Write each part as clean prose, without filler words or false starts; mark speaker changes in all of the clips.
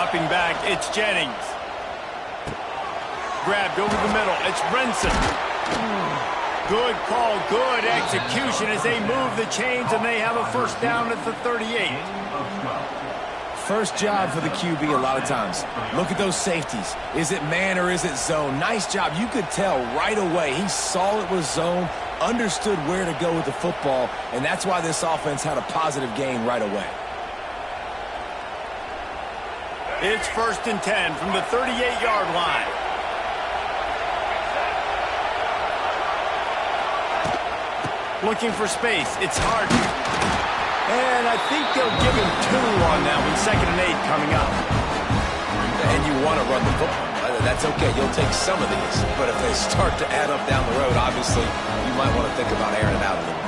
Speaker 1: dropping back. It's Jennings. Grabbed over the middle. It's Brinson. Good call, good execution as they move the chains, and they have a first down at the 38.
Speaker 2: First job for the QB a lot of times. Look at those safeties. Is it man or is it zone? Nice job. You could tell right away. He saw it was zone, understood where to go with the football, and that's why this offense had a positive gain right away.
Speaker 1: It's 1st and 10 from the 38-yard line. Looking for space. It's Harden. And I think they'll give him 2 on that one. 2nd and 8 coming up.
Speaker 2: And you want to run the football. That's okay. You'll take some of these. But if they start to add up down the road, obviously, you might want to think about airing it out a little bit.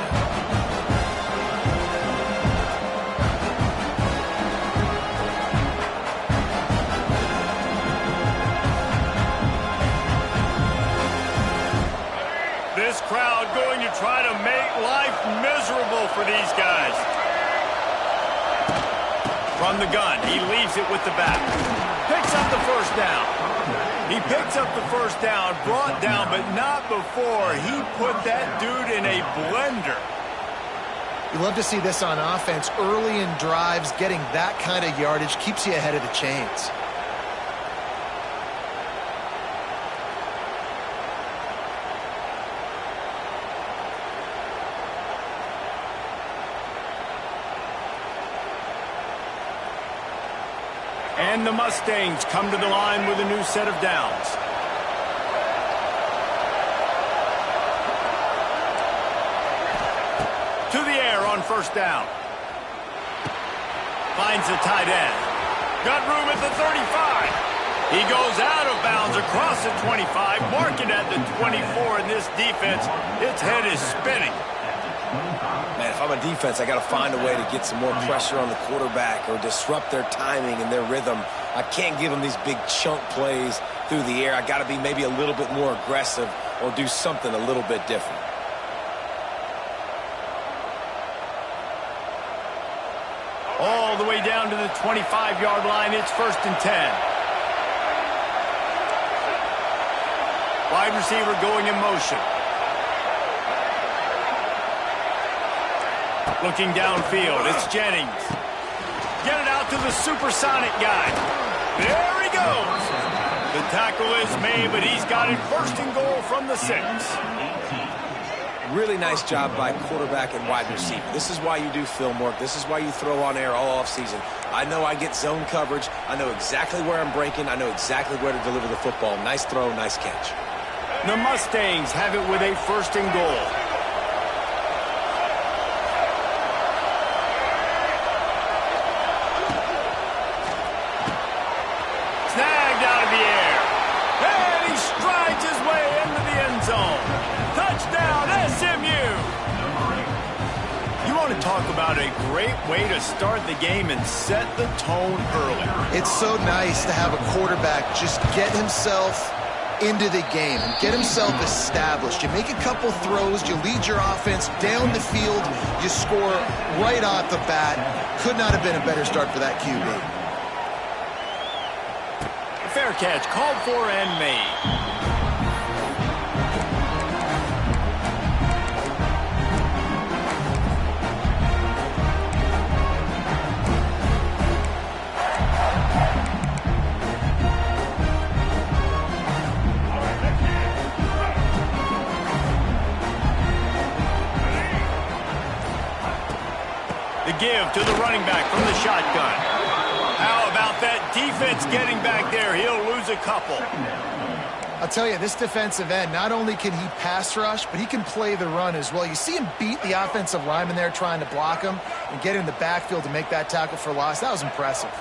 Speaker 1: This crowd going to try to make life miserable for these guys. From the gun, he leaves it with the back. Picks up the first down. He picks up the first down, brought down, but not before he put that dude in a blender.
Speaker 3: You love to see this on offense. Early in drives, getting that kind of yardage keeps you ahead of the chains.
Speaker 1: And the Mustangs come to the line with a new set of downs. To the air on first down. Finds the tight end. Got room at the 35. He goes out of bounds across the 25, marking at the 24 in this defense. Its head is spinning.
Speaker 2: Man, if I'm a defense, I got to find a way to get some more pressure on the quarterback or disrupt their timing and their rhythm. I can't give them these big chunk plays through the air. I got to be maybe a little bit more aggressive or do something a little bit different.
Speaker 1: All the way down to the 25-yard line. It's 1st and 10. Wide receiver going in motion. Looking downfield, it's Jennings. Get it out to the supersonic guy. There he goes. The tackle is made, but he's got it 1st and goal from the 6.
Speaker 2: Really nice job by quarterback and wide receiver. This is why you do film work. This is why you throw on air all offseason. I know I get zone coverage. I know exactly where I'm breaking. I know exactly where to deliver the football. Nice throw, nice catch.
Speaker 1: The Mustangs have it with a 1st and goal. Snagged out of the air. And he strides his way into the end zone. Touchdown, SMU! You want to talk about a great way to start the game and set the tone early.
Speaker 3: It's so nice to have a quarterback just get himself into the game and get himself established. You make a couple throws, you lead your offense down the field, you score right off the bat. Could not have been a better start for that QB.
Speaker 1: Fair catch, called for and made. Give to the running back from the shotgun. How about that defense getting back there? He'll lose a couple.
Speaker 3: I'll tell you, this defensive end, not only can he pass rush, but he can play the run as well. You see him beat the offensive lineman there trying to block him and get in the backfield to make that tackle for loss. That was impressive.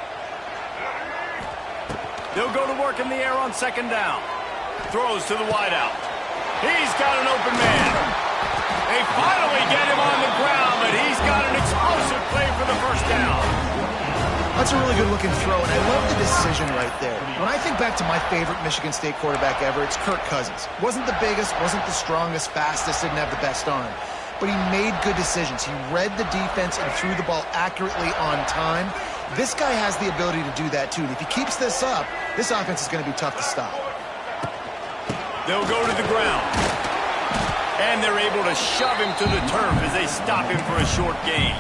Speaker 1: They'll go to work in the air on 2nd down. Throws to the wideout. He's got an open man. They finally get him on the ground, but he's got an explosive play for the first down.
Speaker 3: That's a really good-looking throw, and I love the decision right there. When I think back to my favorite Michigan State quarterback ever, it's Kirk Cousins. Wasn't the biggest, wasn't the strongest, fastest, didn't have the best arm. but he made good decisions. He read the defense and threw the ball accurately on time. This guy has the ability to do that too, and if he keeps this up, this offense is going to be tough to stop.
Speaker 1: They'll go to the ground. And they're able to shove him to the turf as they stop him for a short gain.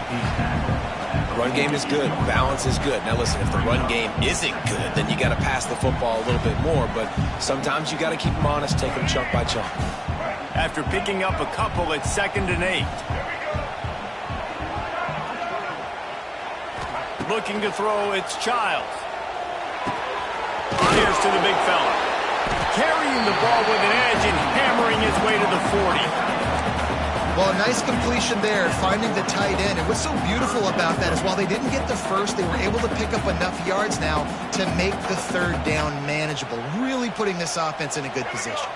Speaker 2: Run game is good. Balance is good. Now listen, if the run game isn't good, then you got to pass the football a little bit more. But sometimes you got to keep them honest, take them chunk by chunk.
Speaker 1: After picking up a couple at 2nd and 8. Looking to throw, it's Childs. Fires to the big fella. Carrying the ball with an edge and hammering his way to the 40.
Speaker 3: Well, a nice completion there, finding the tight end. And what's so beautiful about that is while they didn't get the first, they were able to pick up enough yards now to make the 3rd down manageable, really putting this offense in a good position.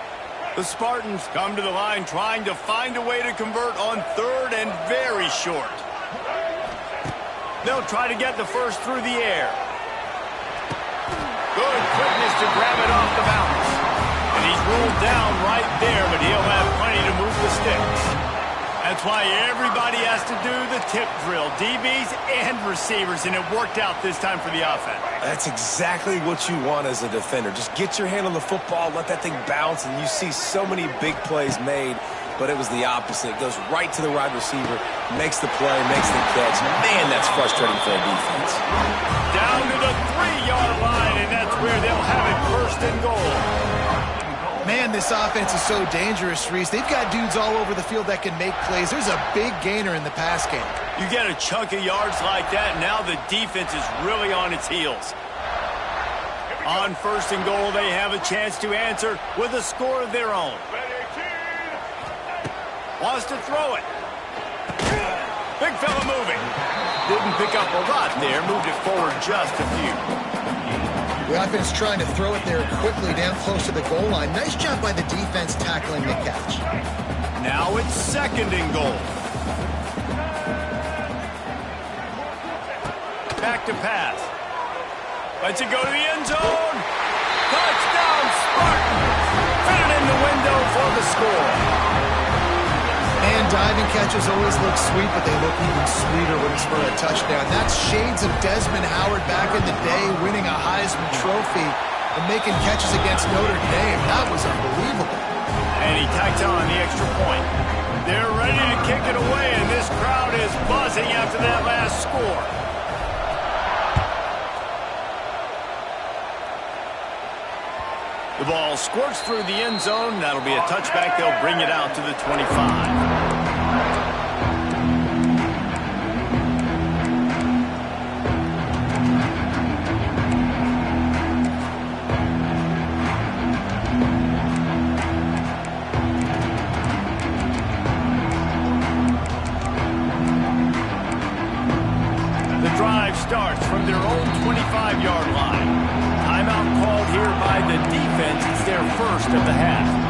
Speaker 1: The Spartans come to the line trying to find a way to convert on 3rd and very short. They'll try to get the first through the air. Good quickness to grab it off the bounce. And he's ruled down right there, but he'll have plenty to move the sticks. That's why everybody has to do the tip drill, DBs and receivers, and it worked out this time for the offense.
Speaker 2: That's exactly what you want as a defender. Just get your hand on the football, let that thing bounce, and you see so many big plays made, but it was the opposite. It goes right to the wide receiver, makes the play, makes the catch. Man, that's frustrating for a defense.
Speaker 1: Down to the 3-yard line, and that's where they'll have it 1st and goal.
Speaker 3: Man, this offense is so dangerous, Reese. They've got dudes all over the field that can make plays. There's a big gainer in the pass game.
Speaker 1: You get a chunk of yards like that, now the defense is really on its heels. On 1st and goal, they have a chance to answer with a score of their own. Wants to throw it. Big fella moving. Didn't pick up a lot there, moved it forward just a few.
Speaker 3: The offense trying to throw it there quickly down close to the goal line. Nice job by the defense tackling the catch.
Speaker 1: Now it's 2nd and goal. Back to pass. Lets it go to the end zone. Touchdown, Spartans. Fit it in the window for the score.
Speaker 3: And diving catches always look sweet, but they look even sweeter when it's for a touchdown. That's shades of Desmond Howard back in the day, winning a Heisman Trophy and making catches against Notre Dame. That was unbelievable.
Speaker 1: And he tacks on the extra point. They're ready to kick it away, and this crowd is buzzing after that last score. The ball squirts through the end zone. That'll be a touchback. They'll bring it out to the 25. The drive starts from their own 25-yard line. Timeout called here by the defense. It's their first of the half.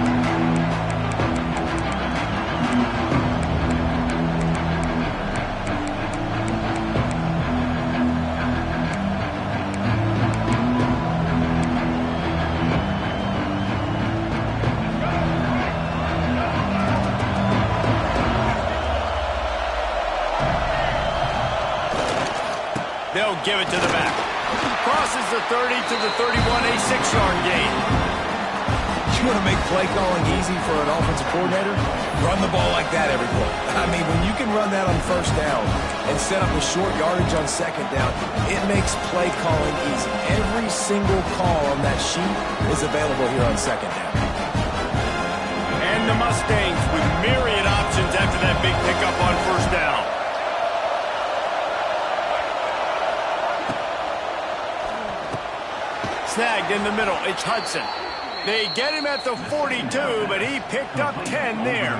Speaker 1: They'll give it to the back. Crosses the 30 to the 31, a 6-yard gain.
Speaker 2: You want to make play calling easy for an offensive coordinator? Run the ball like that every play. I mean, when you can run that on 1st down and set up a short yardage on 2nd down, it makes play calling easy. Every single call on that sheet is available here on 2nd down.
Speaker 1: And the Mustangs with myriad options after that big pickup on 1st down. Snagged in the middle, it's Hudson. They get him at the 42, but he picked up 10 there.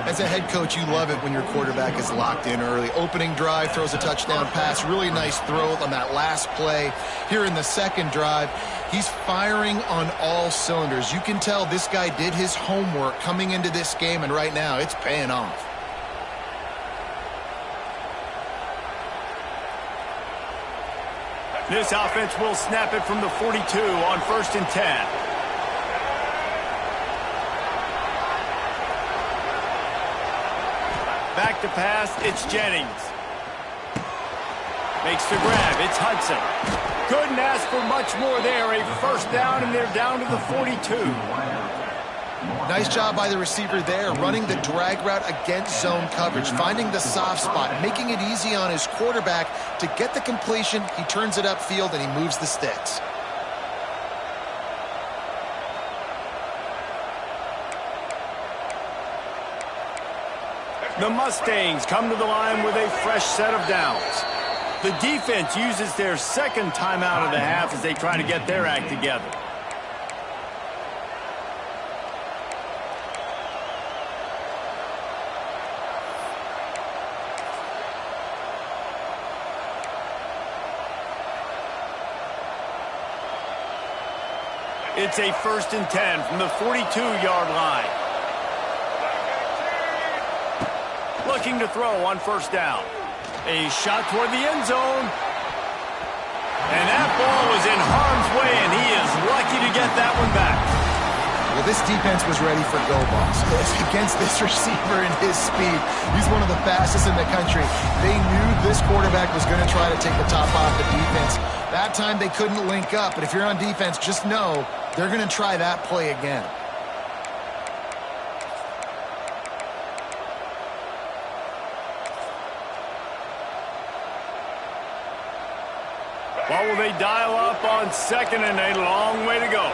Speaker 3: As a head coach, you love it when your quarterback is locked in early. Opening drive, throws a touchdown pass. Really nice throw on that last play. Here in the 2nd drive, he's firing on all cylinders. You can tell this guy did his homework coming into this game, and right now it's paying off.
Speaker 1: This offense will snap it from the 42 on 1st and 10. Back to pass, it's Jennings. Makes the grab, it's Hudson. Couldn't ask for much more there. A first down, and they're down to the 42.
Speaker 3: Nice job by the receiver there, running the drag route against zone coverage, finding the soft spot, making it easy on his quarterback to get the completion. He turns it upfield, and he moves the sticks.
Speaker 1: The Mustangs come to the line with a fresh set of downs. The defense uses their second timeout of the half as they try to get their act together. It's a 1st and 10 from the 42-yard line. Looking to throw on first down. A shot toward the end zone. And that ball was in harm's way, and he is lucky to get that one back.
Speaker 3: Well, this defense was ready for go balls against this receiver and his speed. He's one of the fastest in the country. They knew this quarterback was going to try to take the top off the defense. That time they couldn't link up, but if you're on defense, just know they're going to try that play again.
Speaker 1: What will they dial up on second, and a long way to go?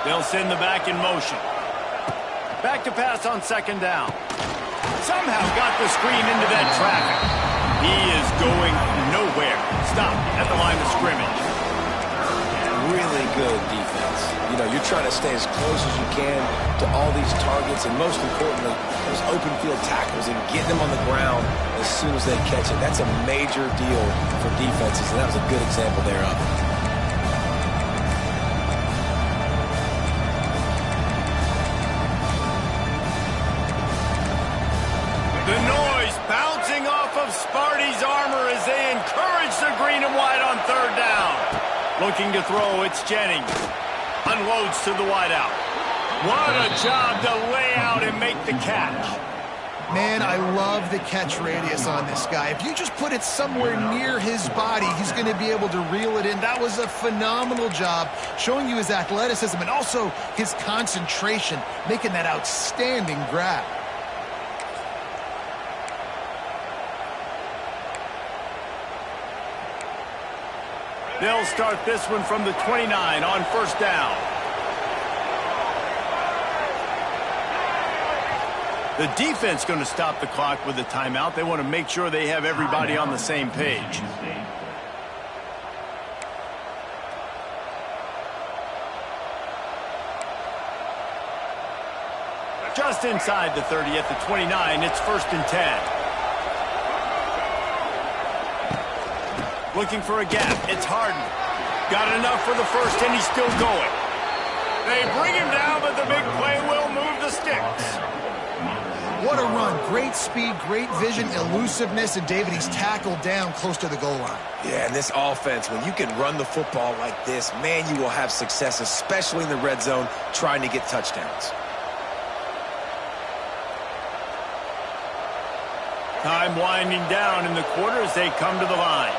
Speaker 1: They'll send the back in motion. Back to pass on second down. Somehow got the screen into that traffic. He is going nowhere. Stop at the line of scrimmage.
Speaker 2: Really good defense. You know, you're trying to stay as close as you can to all these targets, and most importantly, those open field tackles and getting them on the ground as soon as they catch it. That's a major deal for defenses, and that was a good example thereof.
Speaker 1: The noise bouncing off of Sparty's armor as they encourage the green and white on third down. Looking to throw, it's Jennings. Unloads to the wideout. What a job to lay out and make the catch.
Speaker 3: Man, I love the catch radius on this guy. If you just put it somewhere near his body, he's going to be able to reel it in. That was a phenomenal job, showing you his athleticism and also his concentration, making that outstanding grab.
Speaker 1: They'll start this one from the 29 on first down. The defense going to stop the clock with a timeout. They want to make sure they have everybody on the same page. Just inside the 30 at the 29, it's 1st and 10. Looking for a gap. It's Harden. Got enough for the first, and he's still going. They bring him down, but the big play will move the sticks.
Speaker 3: What a run. Great speed, great vision, elusiveness, and David, he's tackled down close to the goal line.
Speaker 2: Yeah, and this offense, when you can run the football like this, man, you will have success, especially in the red zone, trying to get touchdowns.
Speaker 1: Time winding down in the quarter as they come to the line.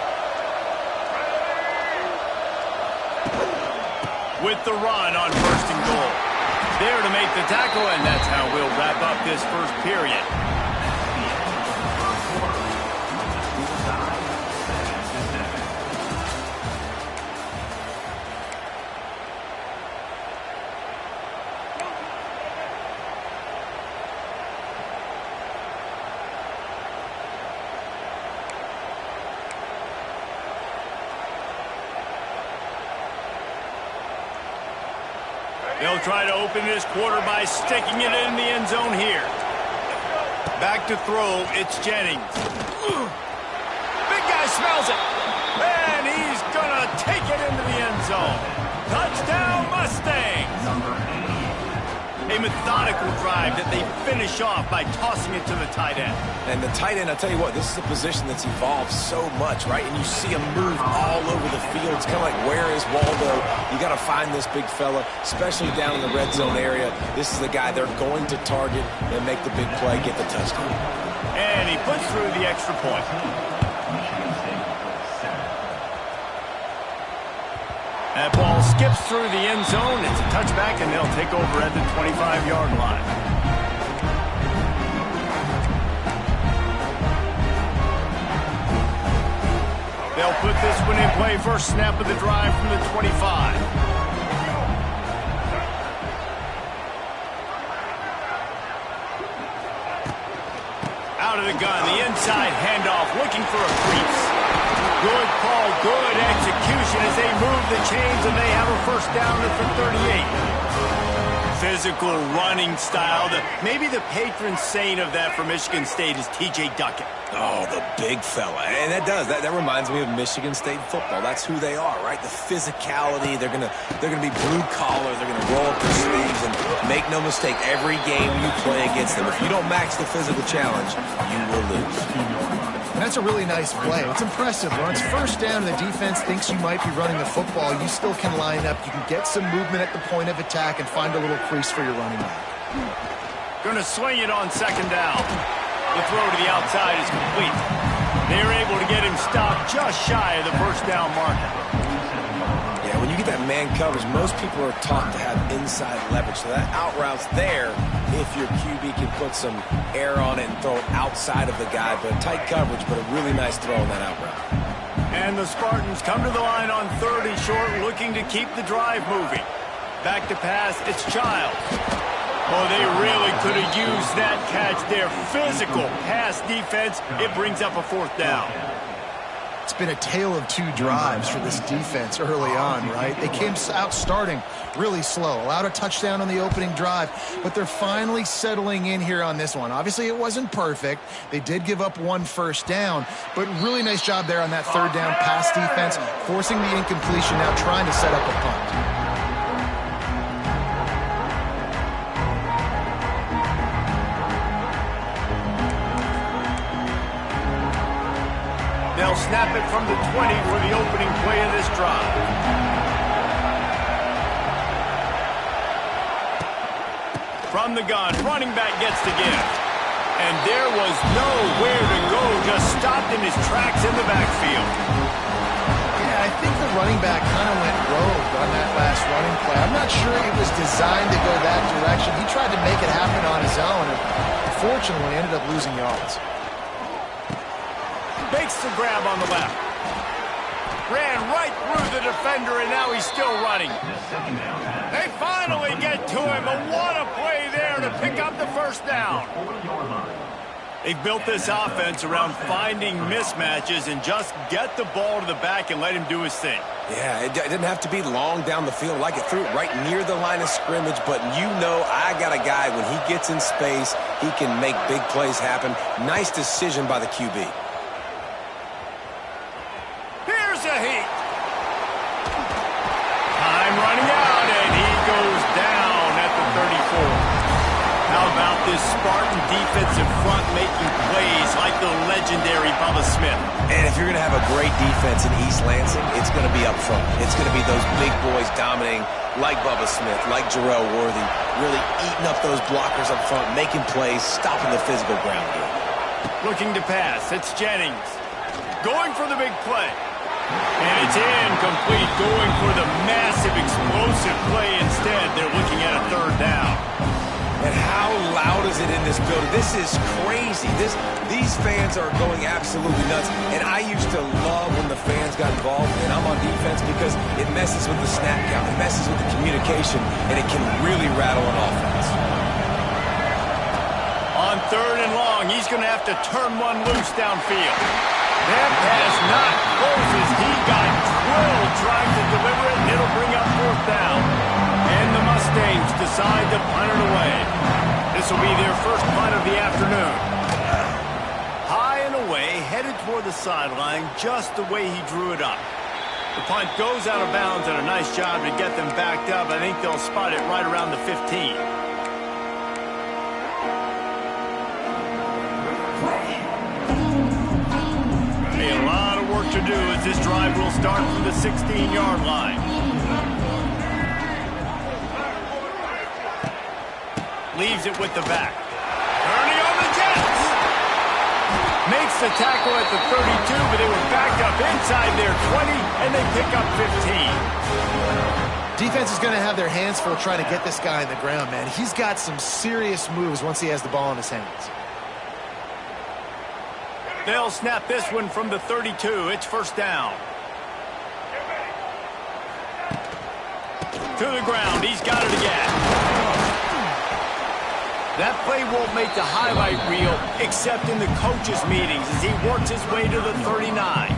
Speaker 1: With the run on 1st and goal. There to make the tackle, and that's how we'll wrap up this first period. They'll try to open this quarter by sticking it in the end zone here. Back to throw, it's Jennings. Big guy smells it. And he's going to take it into the end zone. Touchdown, Mustangs. A methodical drive that they finish off by tossing it to the tight end.
Speaker 2: And the tight end, I'll tell you what, this is a position that's evolved so much, right? And you see him move all over the field. It's kind of like, where is Waldo? You got to find this big fella, especially down in the red zone area. This is the guy they're going to target and make the big play, get the touchdown.
Speaker 1: And he puts through the extra point. That ball skips through the end zone. It's a touchback, and they'll take over at the 25-yard line. They'll put this one in play. First snap of the drive from the 25. Out of the gun, the inside handoff, looking for a crease. Good call, good execution as they move the chains, and they have a first down at the 38. Physical running style. Maybe the patron saint of that for Michigan State is T.J. Duckett.
Speaker 2: Oh, the big fella. And that reminds me of Michigan State football. That's who they are, right? The physicality. They're gonna be blue collar. They're gonna roll up their sleeves, and make no mistake, every game you play against them, if you don't match the physical challenge, you will lose.
Speaker 3: That's a really nice play. It's impressive. When it's first down and the defense thinks you might be running the football, you still can line up. You can get some movement at the point of attack and find a little crease for your running back.
Speaker 1: Going to swing it on second down. The throw to the outside is complete. They're able to get him stopped just shy of the first down marker.
Speaker 2: Yeah, when you get that man coverage, most people are taught to have inside leverage. So that out route's there if your QB can put some air on it and throw it outside of the guy. But tight coverage, but a really nice throw on that out route.
Speaker 1: And the Spartans come to the line on 3rd and short, looking to keep the drive moving. Back to pass, it's Childs. Oh, they really could have used that catch there. Physical pass defense. It brings up a 4th down.
Speaker 3: It's been a tale of two drives for this defense early on, right? They came out starting really slow, allowed a touchdown on the opening drive, but they're finally settling in here on this one. Obviously, it wasn't perfect. They did give up 1 first down, but really nice job there on that 3rd down pass defense, forcing the incompletion, now trying to set up a punt.
Speaker 1: They'll snap it from the 20 for the opening play of this drive. From the gun, running back gets the gift. And there was nowhere to go, just stopped in his tracks in the backfield.
Speaker 3: Yeah, I think the running back kind of went rogue on that last running play. I'm not sure it was designed to go that direction. He tried to make it happen on his own, and unfortunately ended up losing yards.
Speaker 1: Makes the grab on the left. Ran right through the defender, and now he's still running. They finally get to him, but what a play there to pick up the first down. They've built this offense around finding mismatches and just get the ball to the back and let him do his thing.
Speaker 2: Yeah, it didn't have to be long down the field. Like it threw it right near the line of scrimmage, but you know I got a guy, when he gets in space, he can make big plays happen. Nice decision by the QB.
Speaker 1: Here's a heat. Time running out, and he goes down at the 34. How about this Spartan defensive front making plays like the legendary Bubba Smith?
Speaker 2: And if you're going to have a great defense in East Lansing, it's going to be up front. It's going to be those big boys dominating like Bubba Smith, like Jarrell Worthy, really eating up those blockers up front, making plays, stopping the physical ground game.
Speaker 1: Looking to pass, it's Jennings. Going for the big play. And it's incomplete, going for the massive explosive play instead. They're looking at a 3rd down.
Speaker 2: And how loud is it in this building? This is crazy. These fans are going absolutely nuts. And I used to love when the fans got involved, and I'm on defense, because it messes with the snap count, it messes with the communication, and it can really rattle an offense.
Speaker 1: On 3rd and long, he's going to have to turn one loose downfield. That pass not closes. He got drilled trying to deliver it, and it'll bring up 4th down. And the Mustangs decide to punt it away. This will be their first punt of the afternoon. High and away, headed toward the sideline, just the way he drew it up. The punt goes out of bounds, and a nice job to get them backed up. I think they'll spot it right around the 15. to do as this drive will start from the 16-yard line. Leaves it with the back. Tourney on the Jets. Makes the tackle at the 32, but they were backed up inside their 20, and they pick up 15.
Speaker 3: Defense is going to have their hands full trying to get this guy on the ground, man. He's got some serious moves once he has the ball in his hands.
Speaker 1: They'll snap this one from the 32. It's first down. To the ground. He's got it again. That play won't make the highlight reel except in the coaches' meetings as he works his way to the 39.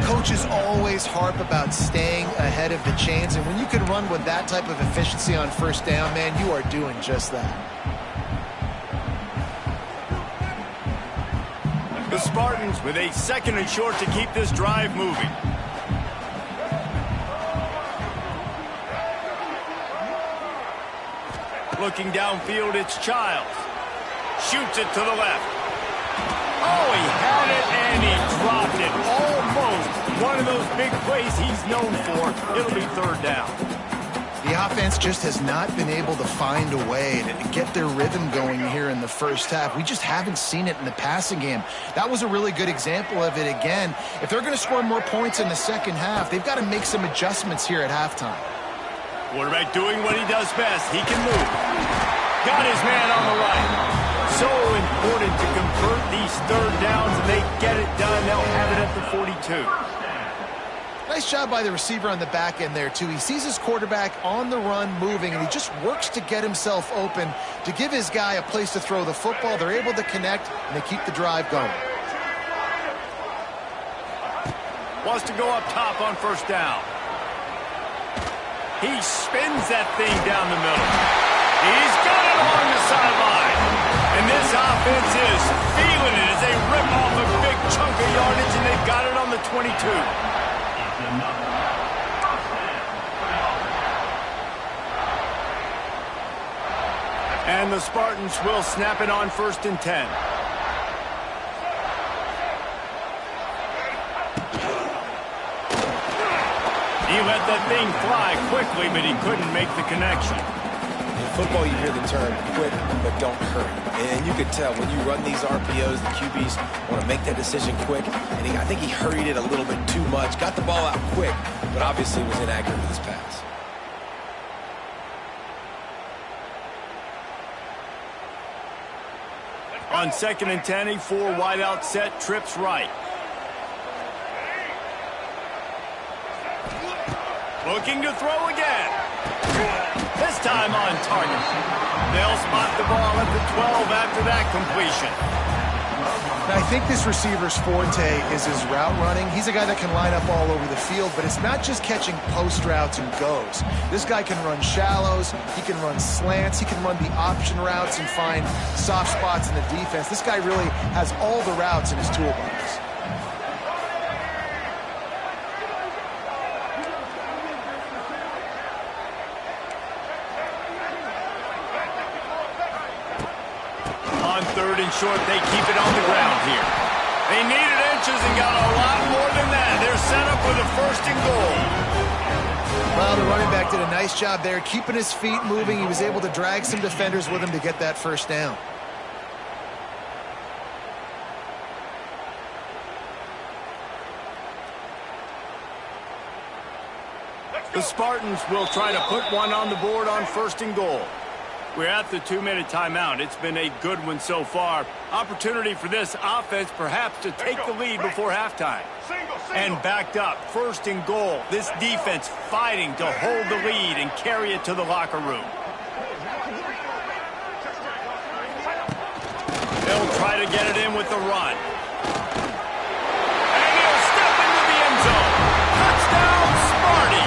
Speaker 3: Coaches always harp about staying ahead of the chains, and when you can run with that type of efficiency on first down, man, you are doing just that.
Speaker 1: The Spartans with a 2nd and short to keep this drive moving. Looking downfield, it's Childs. Shoots it to the left. Oh, he had it and he dropped it. Almost one of those big plays he's known for. It'll be 3rd down.
Speaker 3: The offense just has not been able to find a way to get their rhythm going here in the first half. We just haven't seen it in the passing game. That was a really good example of it again. If they're going to score more points in the second half, they've got to make some adjustments here at halftime.
Speaker 1: Quarterback doing what he does best. He can move. Got his man on the right. So important to convert these 3rd downs, and they get it done. They'll have it at the 42.
Speaker 3: Nice job by the receiver on the back end there, too. He sees his quarterback on the run moving, and he just works to get himself open to give his guy a place to throw the football. They're able to connect, and they keep the drive going.
Speaker 1: Wants to go up top on first down. He spins that thing down the middle. He's got it along the sideline. And this offense is feeling it as they rip off a big chunk of yardage, and they've got it on the 22. And the Spartans will snap it on 1st and 10. He let that thing fly quickly, but he couldn't make the connection.
Speaker 2: In football, you hear the term quick, but don't hurry. And you could tell when you run these RPOs, the QBs want to make that decision quick. And I think he hurried it a little bit too much. Got the ball out quick, but obviously was inaccurate with his pass.
Speaker 1: On 2nd and 10, a 4 wide out set, trips right. Looking to throw again. This time on target. They'll spot the ball at the 12 after that completion.
Speaker 3: Now, I think this receiver's forte is his route running. He's a guy that can line up all over the field, but it's not just catching post routes and goes. This guy can run shallows, he can run slants, he can run the option routes and find soft spots in the defense. This guy really has all the routes in his toolbox.
Speaker 1: On 3rd and short, they keep it on the ground here. They needed inches and got a lot more than that. They're set up with a 1st and goal.
Speaker 3: Well, the running back did a nice job there, keeping his feet moving. He was able to drag some defenders with him to get that 1st down.
Speaker 1: The Spartans will try to put one on the board on 1st and goal. We're at the 2-minute timeout. It's been a good one so far. Opportunity for this offense perhaps to take the lead before halftime. And backed up, 1st and goal. This defense fighting to hold the lead and carry it to the locker room. They'll try to get it in with the run. And he'll step into the end zone. Touchdown, Sparty!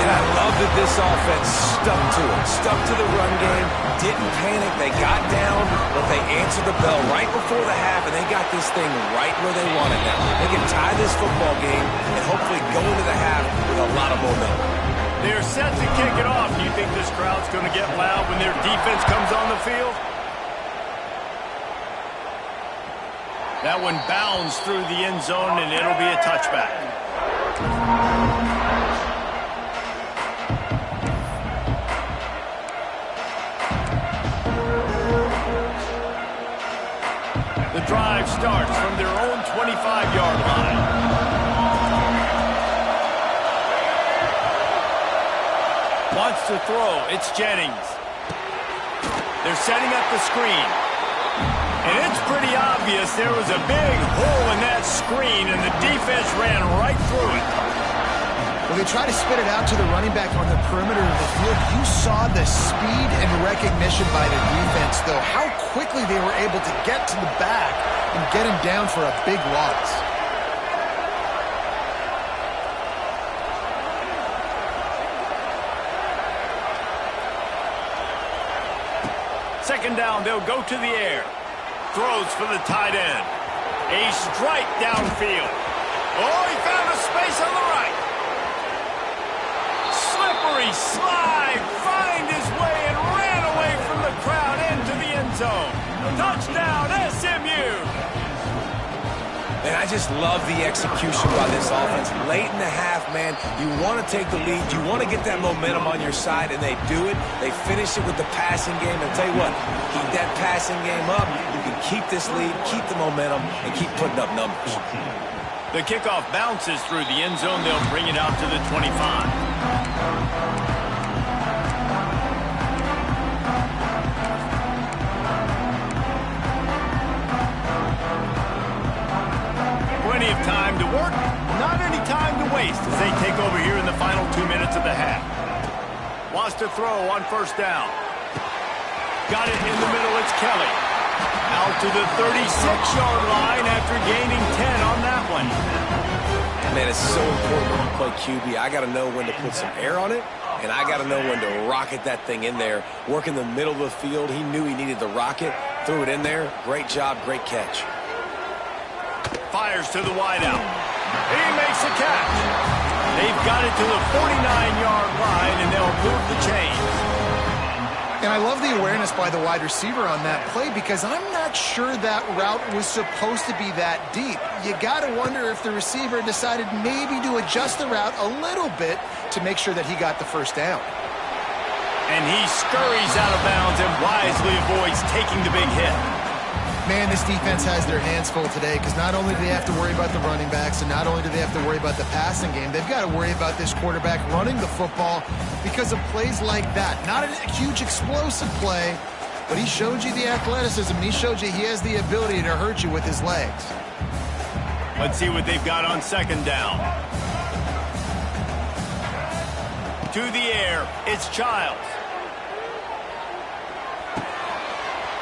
Speaker 2: And I love that this offense stuck to it, stuck to the run game, didn't panic. They got down, but they answered the bell right before the half, and they got this thing right where they want it now. They can tie this football game and hopefully go into the half with a lot of momentum.
Speaker 1: They're set to kick it off. Do you think this crowd's going to get loud when their defense comes on the field? That one bounds through the end zone, and it'll be a touchback. The drive starts from their own 25-yard line. Wants to throw. It's Jennings. They're setting up the screen. And it's pretty obvious there was a big hole in that screen, and the defense ran right through it.
Speaker 3: Well, they try to spit it out to the running back on the perimeter of the field. You saw the speed and recognition by the defense, though. How quickly they were able to get to the back and get him down for a big loss.
Speaker 1: Second down, they'll go to the air. Throws for the tight end. A strike downfield. Oh, he found a space on the right. Slippery slide. Find his way and ran away from the crowd into the end zone. Touchdown, SMU.
Speaker 2: And I just love the execution by this offense. Late in the half, man, you want to take the lead. You want to get that momentum on your side, and they do it. They finish it with the passing game. And tell you what, keep that passing game up. You can keep this lead, keep the momentum, and keep putting up numbers.
Speaker 1: The kickoff bounces through the end zone. They'll bring it out to the 25. Plenty of time to work, not any time to waste as they take over here in the final 2 minutes of the half. Wants to throw on first down. Got it in the middle, it's Kelly. Out to the 36-yard line after gaining 10 on that one.
Speaker 2: Man, it's so important when you play QB. I got to know when to put some air on it, and I got to know when to rocket that thing in there. Work in the middle of the field. He knew he needed the rocket, threw it in there. Great job, great catch.
Speaker 1: Fires to the wideout. He makes a catch. They've got it to the 49-yard line, and they'll move the chains.
Speaker 3: And I love the awareness by the wide receiver on that play because I'm not sure that route was supposed to be that deep. You got to wonder if the receiver decided maybe to adjust the route a little bit to make sure that he got the first down.
Speaker 1: And he scurries out of bounds and wisely avoids taking the big hit.
Speaker 3: Man, this defense has their hands full today because not only do they have to worry about the running backs and not only do they have to worry about the passing game, they've got to worry about this quarterback running the football because of plays like that. Not a huge explosive play, but he showed you the athleticism. He showed you he has the ability to hurt you with his legs.
Speaker 1: Let's see what they've got on second down. To the air, it's Childs.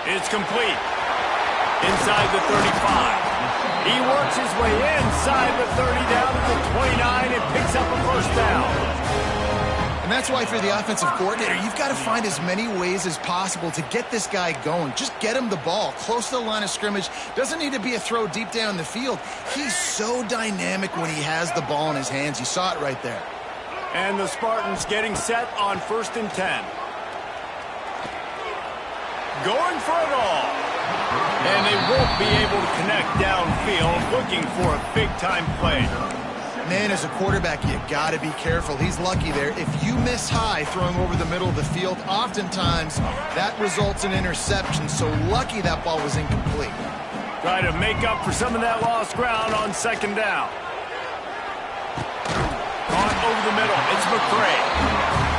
Speaker 1: It's complete. Inside the 35. He works his way inside the 30 down to the 29 and picks up a first down.
Speaker 3: And that's why for the offensive coordinator, you've got to find as many ways as possible to get this guy going. Just get him the ball close to the line of scrimmage. Doesn't need to be a throw deep down the field. He's so dynamic when he has the ball in his hands. You saw it right there.
Speaker 1: And the Spartans getting set on 1st and 10. Going for it all. And they won't be able to connect downfield, looking for a big-time play.
Speaker 3: Man, as a quarterback, you got to be careful. He's lucky there. If you miss high throwing over the middle of the field, oftentimes that results in interception. So lucky that ball was incomplete.
Speaker 1: Try to make up for some of that lost ground on second down. Caught over the middle. It's McCray.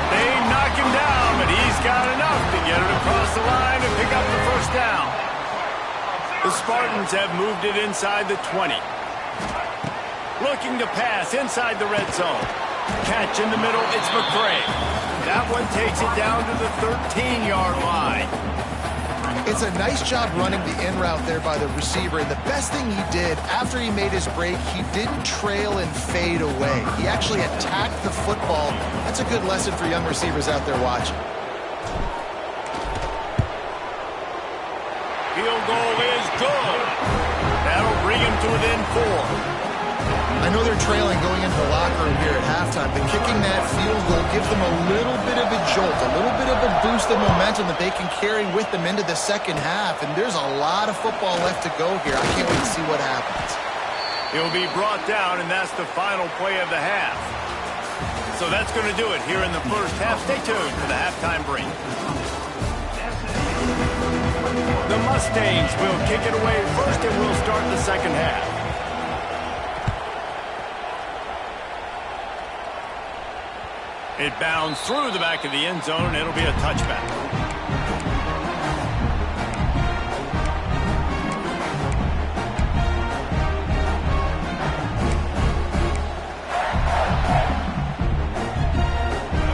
Speaker 1: They knock him down, but he's got enough to get it across the line and pick up the first down. The Spartans have moved it inside the 20. Looking to pass inside the red zone. Catch in the middle, it's McCray. That one takes it down to the 13-yard line.
Speaker 3: It's a nice job running the in route there by the receiver. And the best thing he did after he made his break, he didn't trail and fade away. He actually attacked the football. That's a good lesson for young receivers out there watching.
Speaker 1: Field goal is good. That'll bring him to within 4.
Speaker 3: I know they're trailing going into the locker room here at halftime, but kicking that field goal gives them a little bit of a jolt, a little bit of a boost of momentum that they can carry with them into the second half. And there's a lot of football left to go here. I can't wait to see what happens.
Speaker 1: He'll be brought down, and that's the final play of the half. So that's going to do it here in the first half. Stay tuned for the halftime break. The Mustangs will kick it away first, and we'll start the second half. It bounds through the back of the end zone, and it'll be a touchback.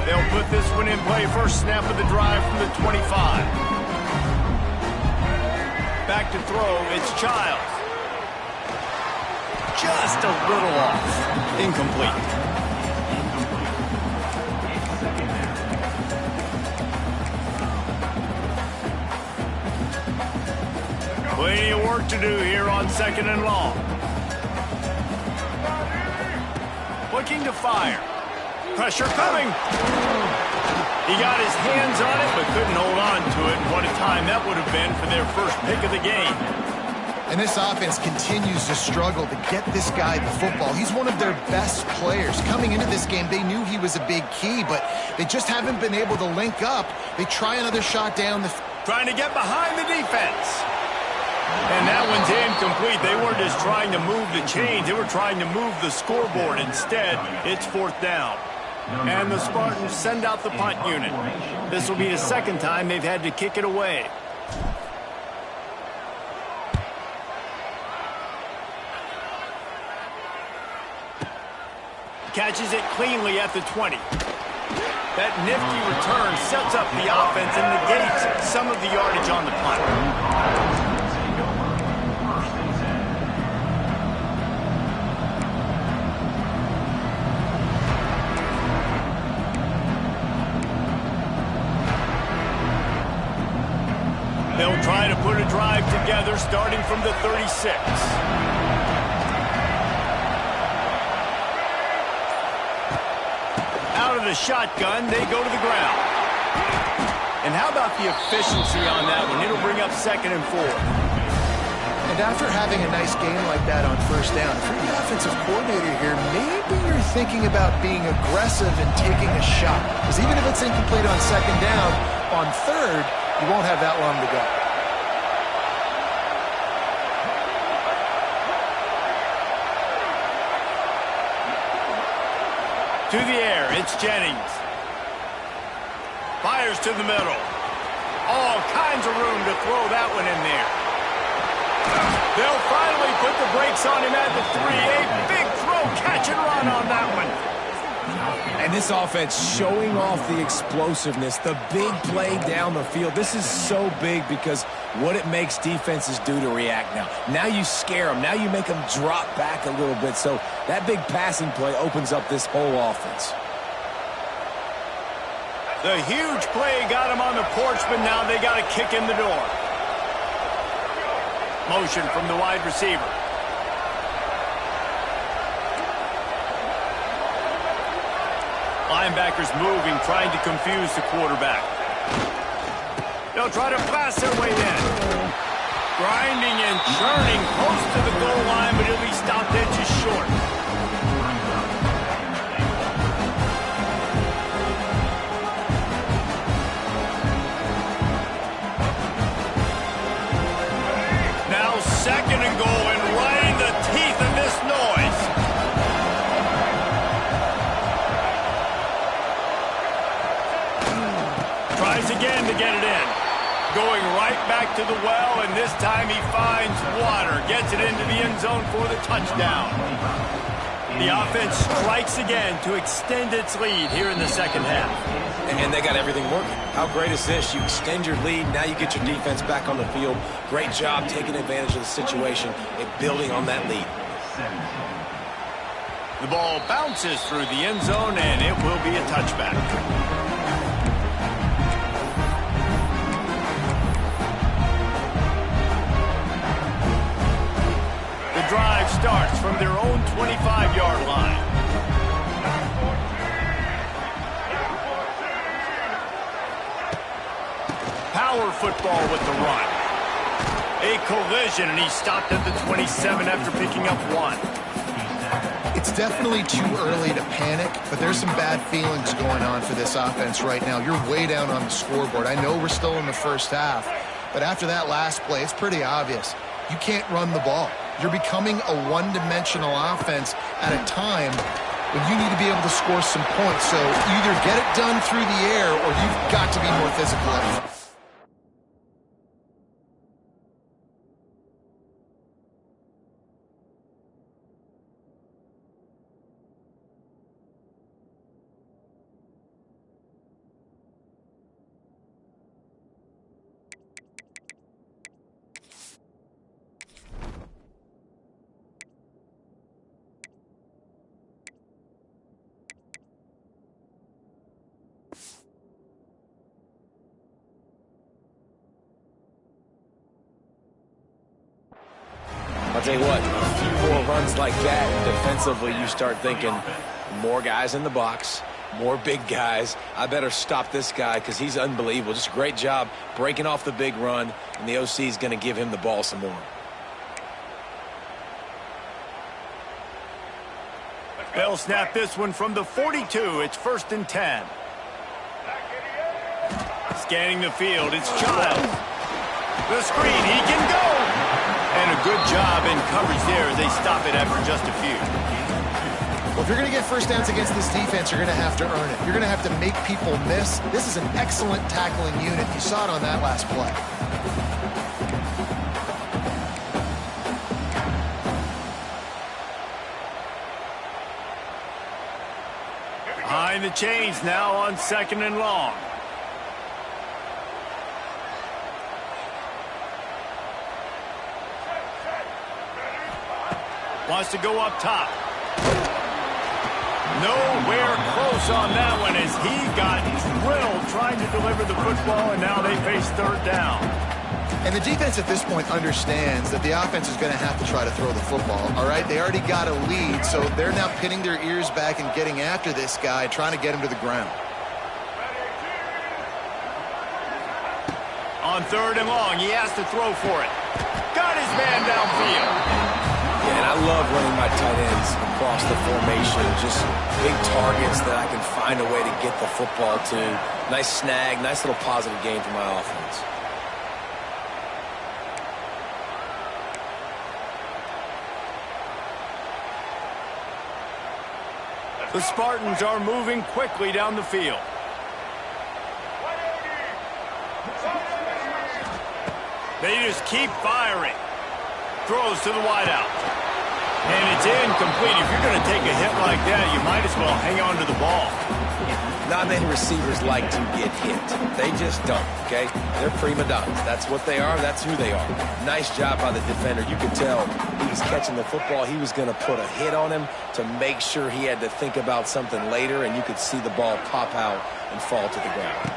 Speaker 1: They'll put this one in play. First snap of the drive from the 25. Back to throw, it's Childs. Just a little off. Incomplete. Plenty of work to do here on second and long. Looking to fire. Pressure coming. He got his hands on it, but couldn't hold on to it. What a time that would have been for their first pick of the game.
Speaker 3: And this offense continues to struggle to get this guy the football. He's one of their best players. Coming into this game, they knew he was a big key, but they just haven't been able to link up. They try another shot down the...
Speaker 1: Trying to get behind the defense. And that one's incomplete. They weren't just trying to move the chains. They were trying to move the scoreboard. Instead, it's fourth down. And the Spartans send out the punt unit. This will be the second time they've had to kick it away. Catches it cleanly at the 20. That nifty return sets up the offense and negates some of the yardage on the punt. They'll try to put a drive together starting from the 36. Out of the shotgun, they go to the ground. And how about the efficiency on that one? It'll bring up second and 4.
Speaker 3: And after having a nice game like that on first down, if you're the offensive coordinator here, maybe you're thinking about being aggressive and taking a shot. Because even if it's incomplete on second down, on third, you won't have that long to go.
Speaker 1: To the air, it's Jennings. Fires to the middle. All kinds of room to throw that one in there. They'll finally put the brakes on him at the 3. A big throw, catch and run on that one.
Speaker 2: And this offense showing off the explosiveness, the big play down the field. This is so big because what it makes defenses do to react now. Now you scare them. Now you make them drop back a little bit. So that big passing play opens up this whole offense.
Speaker 1: The huge play got him on the porch, but now they got a kick in the door. Motion from the wide receiver. Linebackers moving, trying to confuse the quarterback. They'll try to pass their way in. Grinding and churning close to the goal line, but he'll be stopped inches short. Now second and goal, and right in the teeth of this noise. Tries again to get it in. Going right back to the well, and this time he finds water. Gets it into the end zone for the touchdown. The offense strikes again to extend its lead here in the second half.
Speaker 2: And they got everything working. How great is this? You extend your lead, now you get your defense back on the field. Great job taking advantage of the situation and building on that lead.
Speaker 1: The ball bounces through the end zone, and it will be a touchback. drive starts from their own 25-yard line. Power football with the run. A collision, and he stopped at the 27 after picking up 1.
Speaker 3: It's definitely too early to panic, but there's some bad feelings going on for this offense right now. You're way down on the scoreboard. I know we're still in the first half, but after that last play, it's pretty obvious. You can't run the ball. You're becoming a one-dimensional offense at a time when you need to be able to score some points. So either get it done through the air or you've got to be more physical up front.
Speaker 2: I'll tell you what, a few more runs like that, and defensively you start thinking more guys in the box, more big guys. I better stop this guy because he's unbelievable. Just a great job breaking off the big run, and the OC is going to give him the ball some more.
Speaker 1: They'll snap this one from the 42. It's 1st and 10. Scanning the field, it's Childs. The screen, he can go! And a good job in coverage there as they stop it after just a few.
Speaker 3: Well, if you're going to get first downs against this defense, you're going to have to earn it. You're going to have to make people miss. This is an excellent tackling unit. You saw it on that last play.
Speaker 1: Behind the chains now on 2nd and long. Wants to go up top. Nowhere close on that one as he got drilled trying to deliver the football, and now they face 3rd down.
Speaker 3: And the defense at this point understands that the offense is going to have to try to throw the football, all right? They already got a lead, so they're now pinning their ears back and getting after this guy, trying to get him to the ground.
Speaker 1: On 3rd and long, he has to throw for it. Got his man downfield.
Speaker 2: Yeah, and I love running my tight ends across the formation. Just big targets that I can find a way to get the football to. Nice snag, nice little positive game for my offense.
Speaker 1: The Spartans are moving quickly down the field. They just keep firing. Throws to the wideout. And it's incomplete. If you're going to take a hit like that, you might as well hang on to the ball.
Speaker 2: Not many receivers like to get hit. They just don't, okay? They're prima donnas. That's what they are. That's who they are. Nice job by the defender. You could tell he was catching the football. He was going to put a hit on him to make sure he had to think about something later, and you could see the ball pop out and fall to the ground.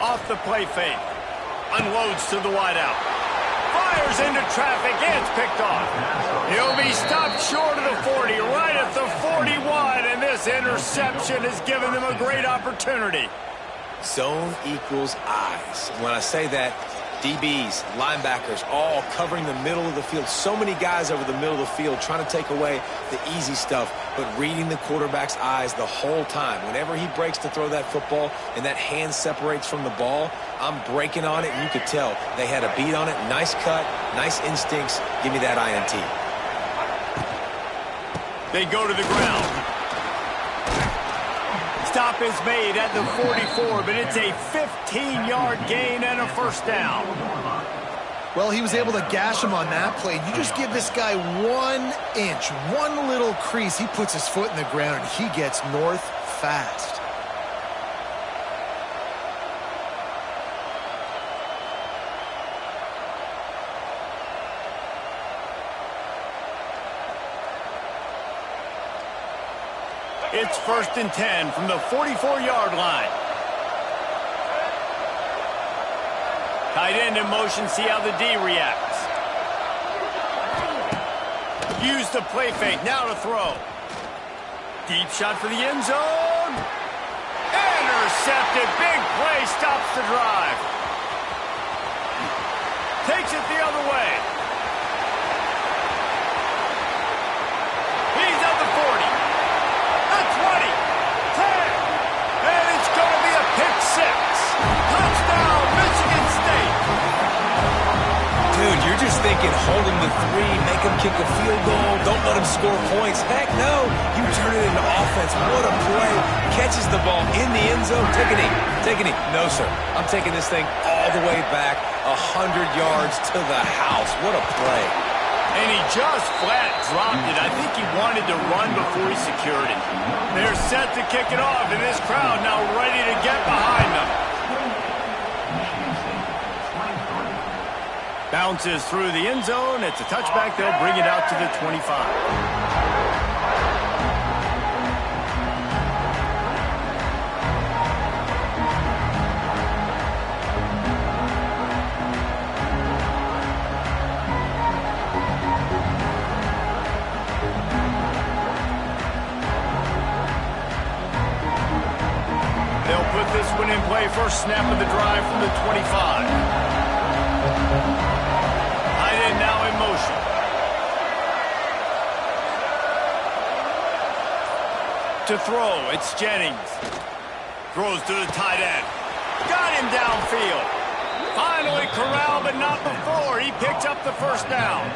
Speaker 1: Off the play fake. Unloads to the wideout. Fires into traffic. It's picked off. He'll be stopped short of the 40, right at the 41, and this interception has given them a great opportunity.
Speaker 2: Zone equals eyes. When I say that, DBs, linebackers, all covering the middle of the field. So many guys over the middle of the field trying to take away the easy stuff, but reading the quarterback's eyes the whole time. Whenever he breaks to throw that football and that hand separates from the ball, I'm breaking on it, and you could tell they had a beat on it. Nice cut, nice instincts. Give me that INT.
Speaker 1: They go to the ground. Stop is made at the 44, but it's a 15-yard gain and a first down.
Speaker 3: Well, he was able to gash him on that play. You just give this guy 1 inch, one little crease. He puts his foot in the ground, and he gets north fast.
Speaker 1: It's 1st and 10 from the 44-yard line. Tight end in motion, see how the D reacts. Use the play fake. Now to throw. Deep shot for the end zone. Intercepted. Big play. Stops the drive. Takes it the other way. He's at the 40. The 20. 10. And it's going to be a pick six. Touchdown, Michigan State.
Speaker 2: Dude, you're just thinking hold him to 3, make him kick a field goal, don't let him score points. Heck no, you turn it into offense. What a play. Catches the ball in the end zone. Take a knee. Take a knee. No, sir. I'm taking this thing all the way back 100 yards to the house. What a play.
Speaker 1: And he just flat dropped it. I think he wanted to run before he secured it. They're set to kick it off, and this crowd now ready to get behind them. Bounces through the end zone. It's a touchback. They'll bring it out to the 25. They'll put this one in play. First snap of the drive from the 25. Now in motion. To throw, it's Jennings. Throws to the tight end. Got him downfield. Finally corralled, but not before. He picks up the first down.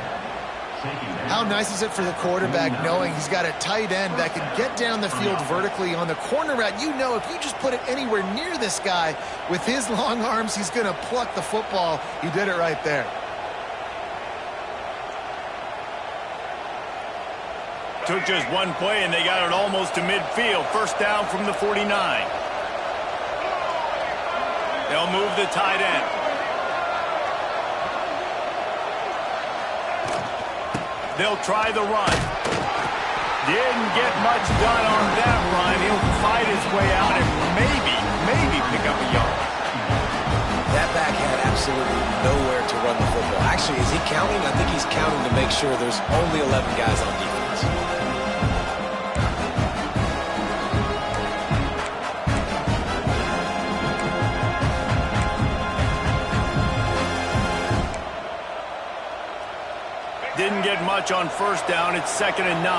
Speaker 3: How nice is it for the quarterback knowing he's got a tight end that can get down the field vertically on the corner route? You know, if you just put it anywhere near this guy with his long arms, he's going to pluck the football. He did it right there.
Speaker 1: Took just one play, and they got it almost to midfield. First down from the 49. They'll move the tight end. They'll try the run. Didn't get much done on that run. He'll fight his way out and maybe pick up a yard.
Speaker 2: That back had absolutely nowhere to run the football. Actually, is he counting? I think he's counting to make sure there's only 11 guys on defense.
Speaker 1: Didn't get much on first down. It's 2nd and 9.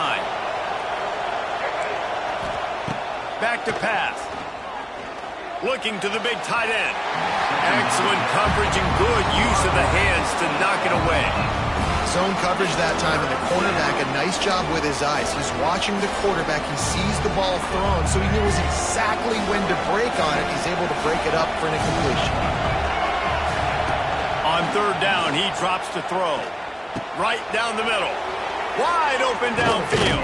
Speaker 1: Back to pass. Looking to the big tight end. Excellent coverage and good use of the hands to knock it away.
Speaker 3: Zone coverage that time, and the cornerback, a nice job with his eyes. He's watching the quarterback. He sees the ball thrown, so he knows exactly when to break on it. He's able to break it up for an incompletion.
Speaker 1: On third down, he drops to throw. Right down the middle. Wide open downfield.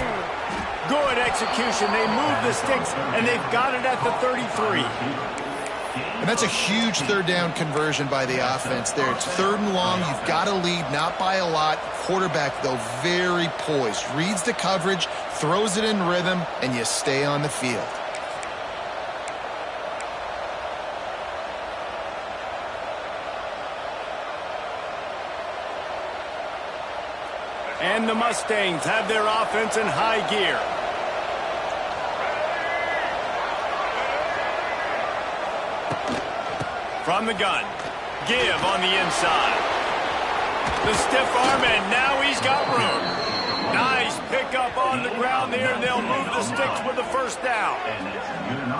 Speaker 1: Good execution. They move the sticks, and they've got it at the 33.
Speaker 3: And that's a huge third down conversion by the offense there. It's 3rd and long. You've got to lead, not by a lot. Quarterback, though, very poised. Reads the coverage, throws it in rhythm, and you stay on the field.
Speaker 1: And the Mustangs have their offense in high gear. From the gun. Give on the inside. The stiff arm, and now he's got room. Nice pickup on the ground there, and they'll move the sticks with the first down.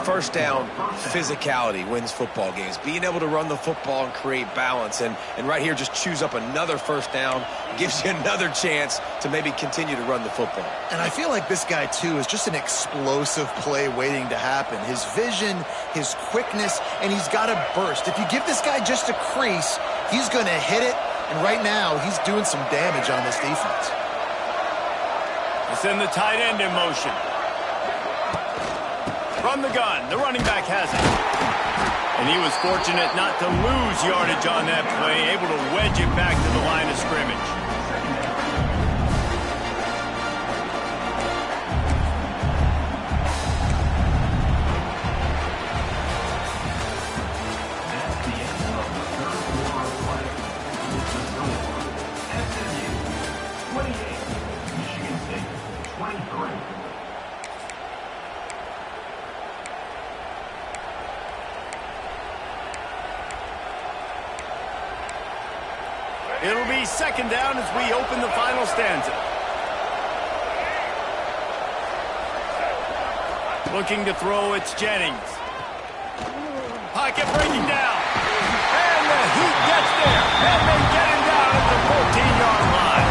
Speaker 2: First down, physicality wins football games. Being able to run the football and create balance. And right here, just choose up another first down. Gives you another chance to maybe continue to run the football.
Speaker 3: And I feel like this guy, too, is just an explosive play waiting to happen. His vision, his quickness, and he's got a burst. If you give this guy just a crease, he's going to hit it. And right now, he's doing some damage on this defense.
Speaker 1: They send the tight end in motion. From the gun, the running back has it. And he was fortunate not to lose yardage on that play, able to wedge it back to the line of scrimmage. It'll be second down as we open the final stanza. Looking to throw, it's Jennings. Pocket breaking down. And the Heat gets there. And they get him down at the 14-yard line.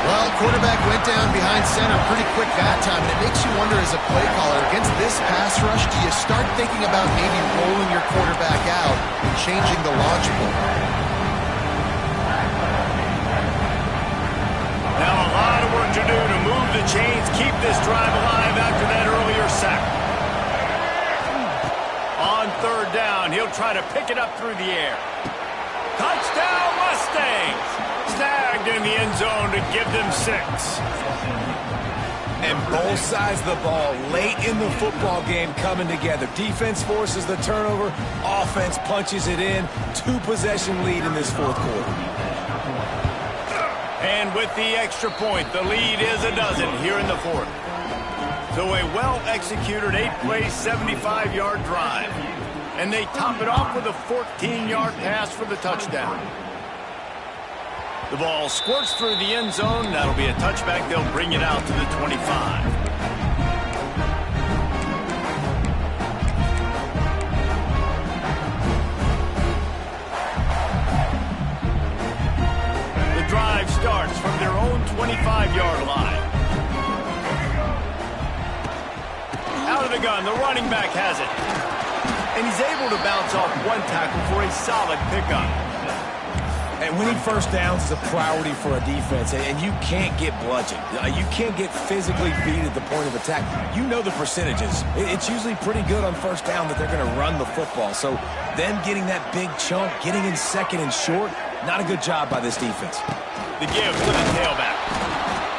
Speaker 3: Well, quarterback went down behind center pretty quick that time, and it makes you wonder as a play caller, against this pass rush, do you start thinking about maybe rolling your quarterback out and changing the launch point?
Speaker 1: Now a lot of work to do to move the chains, keep this drive alive after that earlier sack. On third down, he'll try to pick it up through the air. Touchdown, Mustangs! Snagged in the end zone to give them 6.
Speaker 2: And both sides of the ball late in the football game coming together. Defense forces the turnover. Offense punches it in. 2-possession lead in this fourth quarter.
Speaker 1: And with the extra point, the lead is a dozen here in the fourth. So a well-executed 8-play, 75-yard drive. And they top it off with a 14-yard pass for the touchdown. The ball squirts through the end zone. That'll be a touchback. They'll bring it out to the 25. The drive starts from their own 25-yard line. Out of the gun, the running back has it. And he's able to bounce off one tackle for a solid pickup.
Speaker 2: And winning first downs is a priority for a defense, and you can't get bludgeoned. You can't get physically beat at the point of attack. You know the percentages. It's usually pretty good on first down that they're going to run the football. So them getting that big chunk, getting in second and short, not a good job by this defense.
Speaker 1: The give to the tailback.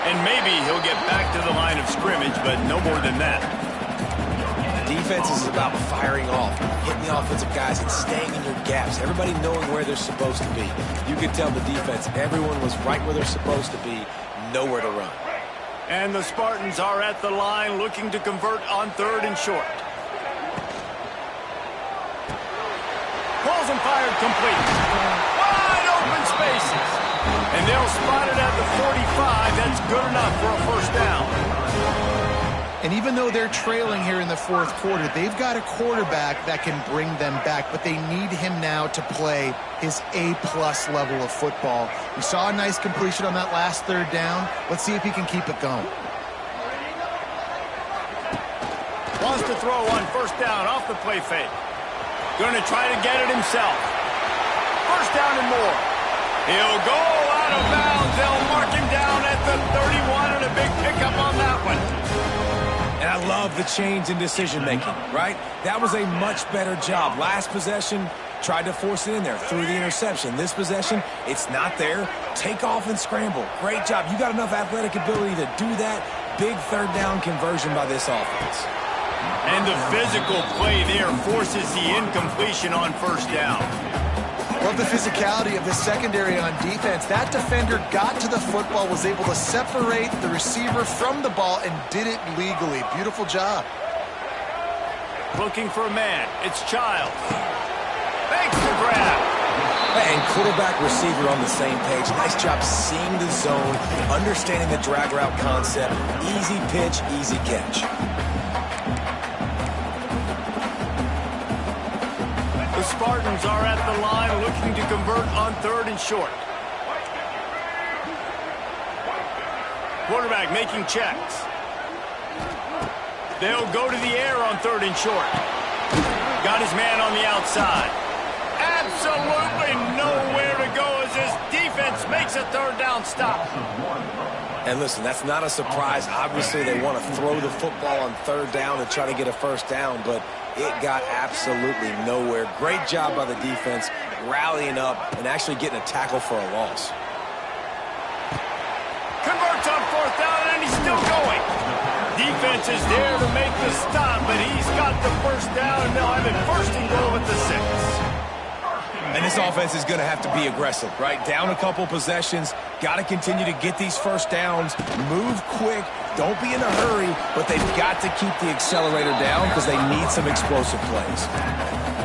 Speaker 1: And maybe he'll get back to the line of scrimmage, but no more than that.
Speaker 2: Defense is about firing off, hitting the offensive guys and staying in your gaps. Everybody knowing where they're supposed to be. You could tell the defense, everyone was right where they're supposed to be, nowhere to run.
Speaker 1: And the Spartans are at the line looking to convert on third and short. Balls and fired complete. Wide open spaces. And they'll spot it at the 45. That's good enough for a first down.
Speaker 3: And even though they're trailing here in the fourth quarter, they've got a quarterback that can bring them back, but they need him now to play his A-plus level of football. We saw a nice completion on that last third down. Let's see if he can keep it going.
Speaker 1: Wants to throw on first down off the play fake. Going to try to get it himself. First down and more. He'll go out of bounds. They'll mark him down at the 31 and a big pickup on that one.
Speaker 2: And I love the change in decision-making, right? That was a much better job. Last possession, tried to force it in there, threw the interception. This possession, it's not there. Take off and scramble. Great job. You got enough athletic ability to do that. Big third down conversion by this offense.
Speaker 1: And the physical play there forces the incompletion on first down.
Speaker 3: Love the physicality of the secondary on defense. That defender got to the football, was able to separate the receiver from the ball, and did it legally. Beautiful job.
Speaker 1: Looking for a man. It's Childs. Makes the grab.
Speaker 2: And quarterback receiver on the same page. Nice job seeing the zone, understanding the drag route concept. Easy pitch, easy catch.
Speaker 1: The Spartans are at the line looking to convert on third and short. Quarterback making checks. They'll go to the air on third and short. Got his man on the outside. Absolutely nowhere to go as his defense makes a third down stop.
Speaker 2: And listen, that's not a surprise. Obviously, they want to throw the football on third down and try to get a first down, but it got absolutely nowhere. Great job by the defense, rallying up and actually getting a tackle for a loss.
Speaker 1: Converts on fourth down, and he's still going. Defense is there to make the stop, but he's got the first down, and they'll have it first and goal at the 6.
Speaker 2: And this offense is going to have to be aggressive, right? Down a couple possessions, got to continue to get these first downs, move quick, don't be in a hurry, but they've got to keep the accelerator down because they need some explosive plays.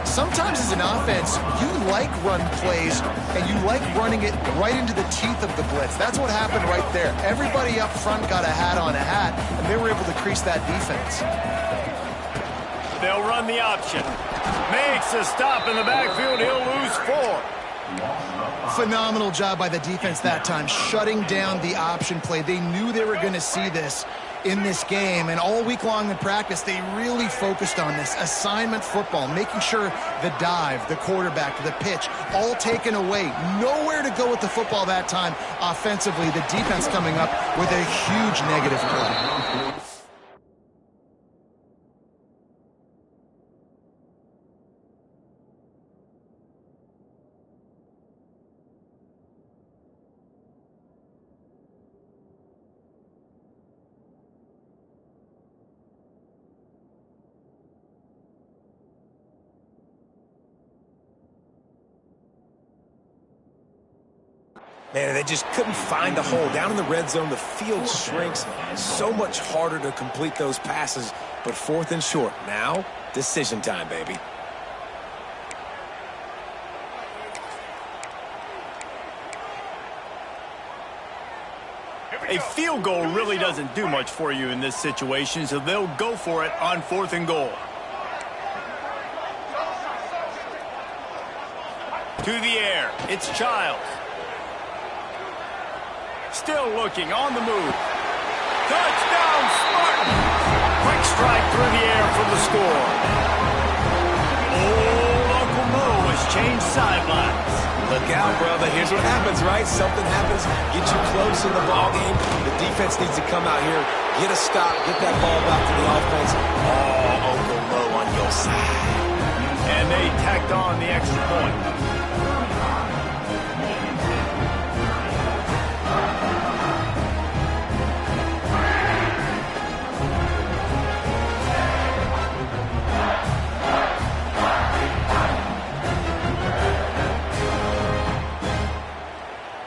Speaker 3: sometimes as an offense, you like run plays, and you like running it right into the teeth of the blitz. That's what happened right there. Everybody up front got a hat on a hat, and they were able to crease that defense.
Speaker 1: They'll run the option. Makes a stop in the backfield. He'll lose 4.
Speaker 3: Phenomenal job by the defense that time, shutting down the option play. They knew they were going to see this in this game, and all week long in practice, they really focused on this assignment football, making sure the dive, the quarterback, the pitch, all taken away. Nowhere to go with the football that time offensively. The defense coming up with a huge negative play.
Speaker 2: Man, they just couldn't find a hole. Down in the red zone, the field shrinks. So much harder to complete those passes. But 4th and short. Now, decision time, baby.
Speaker 1: A field goal really doesn't do much for you in this situation, so they'll go for it on 4th and goal. To the air. It's Childs. Still looking, on the move. Touchdown, Spartan! Quick strike through the air for the score. Old Uncle Mo has changed sidelines.
Speaker 2: Look out, brother. Here's what happens, right? Something happens, get you close in the ball game. The defense needs to come out here, get a stop, get that ball back to the offense. Oh, Uncle Mo on your side.
Speaker 1: And they tacked on the extra point.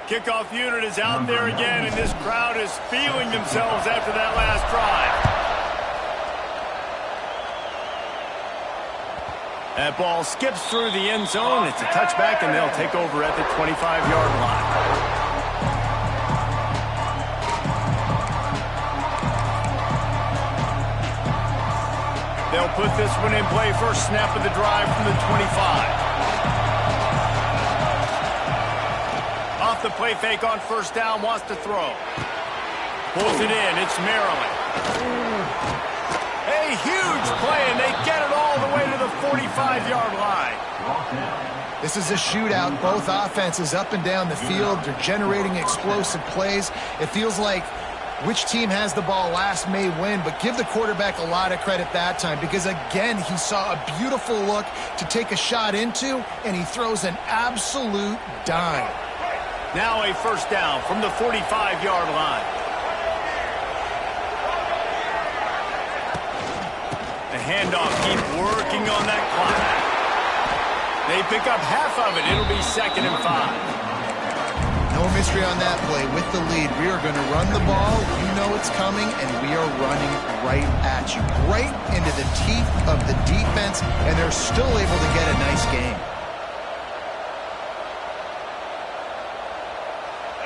Speaker 1: Kickoff unit is out there again, and this crowd is feeling themselves after that last drive. That ball skips through the end zone. It's a touchback, and they'll take over at the 25-yard line. They'll put this one in play. First snap of the drive from the 25. Off the play fake on first down, wants to throw. Pulls it in, it's Maryland. A huge play, and they get it all the way to the 45-yard line.
Speaker 3: This is a shootout. Both offenses up and down the field. They're generating explosive plays. It feels like which team has the ball last may win, but give the quarterback a lot of credit that time because, again, he saw a beautiful look to take a shot into, and he throws an absolute dime.
Speaker 1: Now a first down from the 45-yard line. The handoff, keep working on that clock. They pick up half of it. It'll be 2nd and 5.
Speaker 3: No mystery on that play. With the lead, we are going to run the ball. You know it's coming, and we are running right at you. Right into the teeth of the defense, and they're still able to get a nice game.